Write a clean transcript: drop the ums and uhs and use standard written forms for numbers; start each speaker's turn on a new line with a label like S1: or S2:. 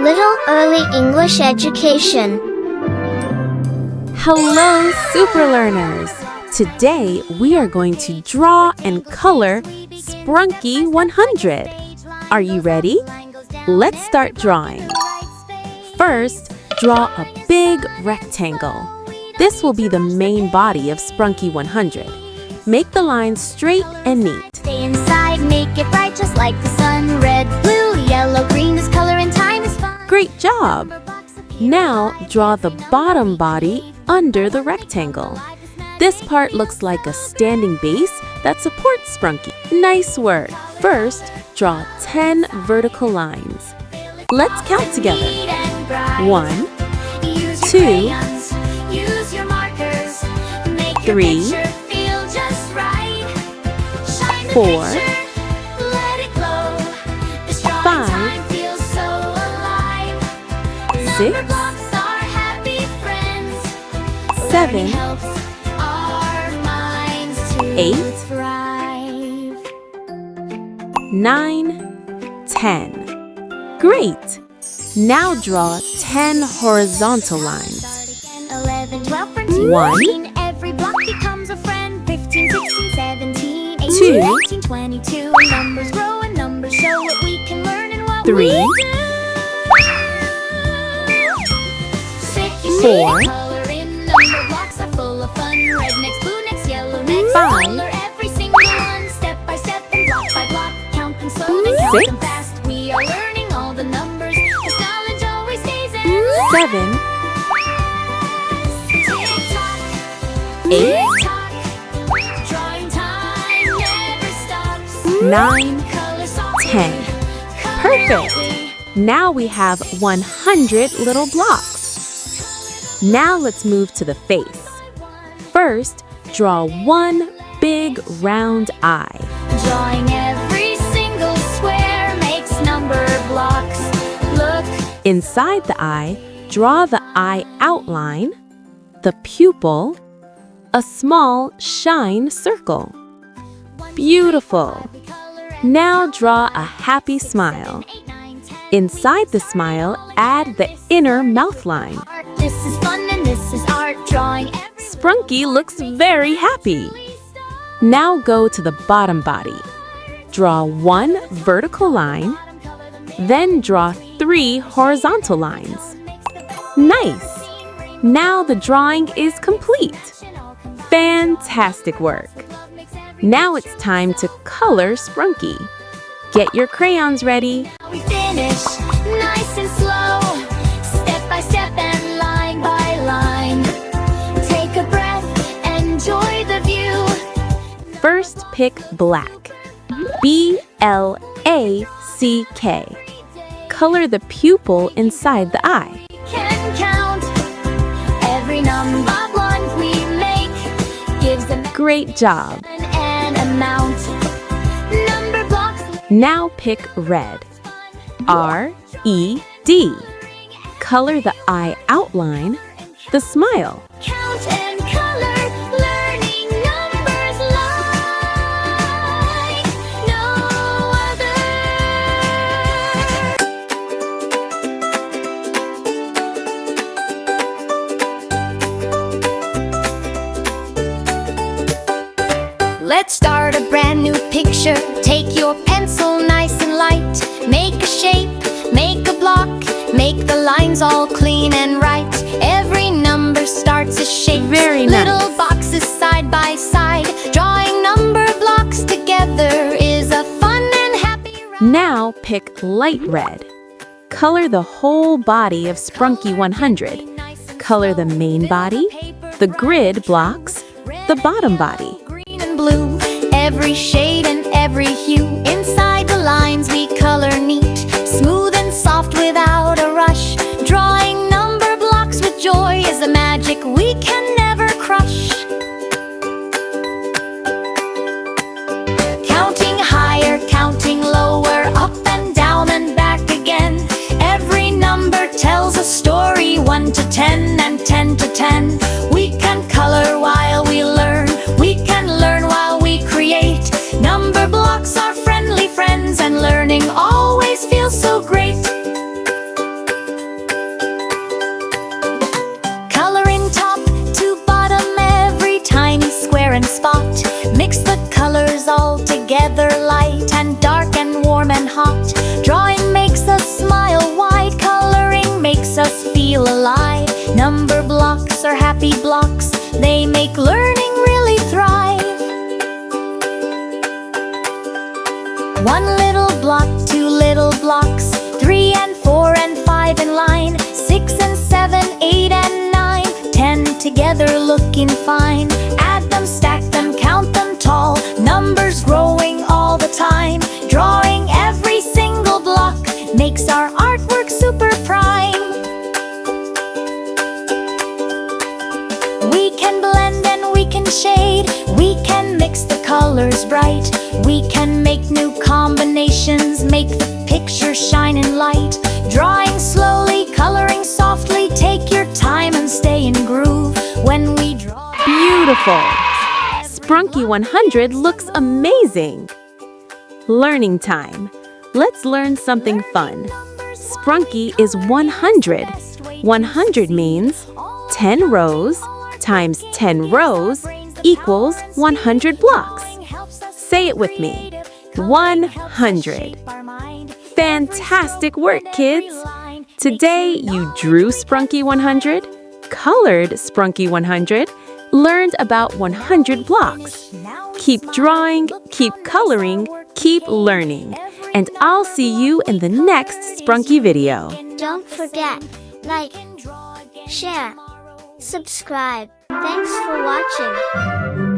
S1: Little Early English Education.
S2: Hello, super learners! Today we are going to draw and color Sprunki 100. Are you ready? Let's start drawing. First, draw a big rectangle. This will be the main body of Sprunki 100. Make the lines straight and neat.
S3: Stay inside, make it bright just like the sun. Red, blue, yellow, green, this color and time is fun.
S2: Great job! Now draw the bottom body under the rectangle. This part looks like a standing base that supports Sprunki. Nice work! First, draw 10 vertical lines. Let's count together. 1, 2, 3, 4, 5, 6, 7, 8, 9, 10. Great! Now draw 10 horizontal lines. 1,
S3: every block becomes a friend. 15, 16, 17, 18,
S2: 2,
S3: 19, 22. Numbers grow and numbers show what we can learn and what
S2: 3,
S3: we do.
S2: 4,
S3: Color in number blocks are full of fun. Red next, blue next, yellow next.
S2: 5,
S3: Color every single one, step by step and block by block. Count them slow and count
S2: 6,
S3: them fast. We are learning all the numbers. This knowledge always stays in.
S2: 7, 8, 9, 10. Perfect! Now we have 100 little blocks. Now let's move to the face. First, draw one big round eye.
S3: Drawing every single square makes number blocks. Look.
S2: Inside the eye, draw the eye outline, the pupil, a small shine circle. Beautiful! Now draw a happy smile. Inside the smile, add the inner mouth line.
S3: This is fun and this is art. Drawing
S2: Sprunki looks very happy. Now go to the bottom body. Draw one vertical line, then draw 3 horizontal lines. Nice! Now the drawing is complete. Fantastic work! Now it's time to color Sprunki. Get your crayons ready.
S3: we finish nice and slow, step by step and line by line. Take a breath, enjoy the view.
S2: First, pick black. B-L-A-C-K. Color the pupil inside the eye.
S3: Can count every number blunt we make. Gives a
S2: Great job!
S3: an amount. Number blocks.
S2: Now pick red. R-E-D. Color the eye outline, the smile.
S3: Count and color, learning numbers like no other. Let's start a brand new picture. Take your pencil nice and light. Make a shape, make a block. Make the lines all clean and right. Every number starts a shape.
S2: Very nice.
S3: Little boxes side by side. Drawing number blocks together is a fun and happy ride.
S2: Now pick light red. Color the whole body of Sprunki 100. Color the main body, the grid blocks, the bottom body.
S3: Green and blue, every shade and every hue. Inside the lines we color neat, smooth and soft without a rush. Drawing number blocks with joy is a magic we can never crush. Counting higher, counting lower, up and down and back again. Every number tells a story, 1 to 10 and 10 to 10. We can color while we learn. We can learn while we create. Number blocks are friendly friends, and learning always feels so great. looking fine. Add them, stack them, count them tall. Numbers growing all the time. Drawing every single block makes our artwork super prime. We can blend and we can shade. We can mix the colors bright. We can make new combinations, make the picture shine in light. Drawing slowly, coloring softly. Take your time and stay in groove when we draw.
S2: Beautiful! Sprunki 100 looks amazing! Learning time. Let's learn something fun. Sprunki is 100. 100 means 10 rows times 10 rows equals 100 blocks. Say it with me. 100. Fantastic work, kids! Today you drew Sprunki 100, colored Sprunki 100, learned about 100 blocks. Keep drawing, keep coloring, keep learning. And I'll see you in the next Sprunki video.
S1: Don't forget, like, share, subscribe. Thanks for watching.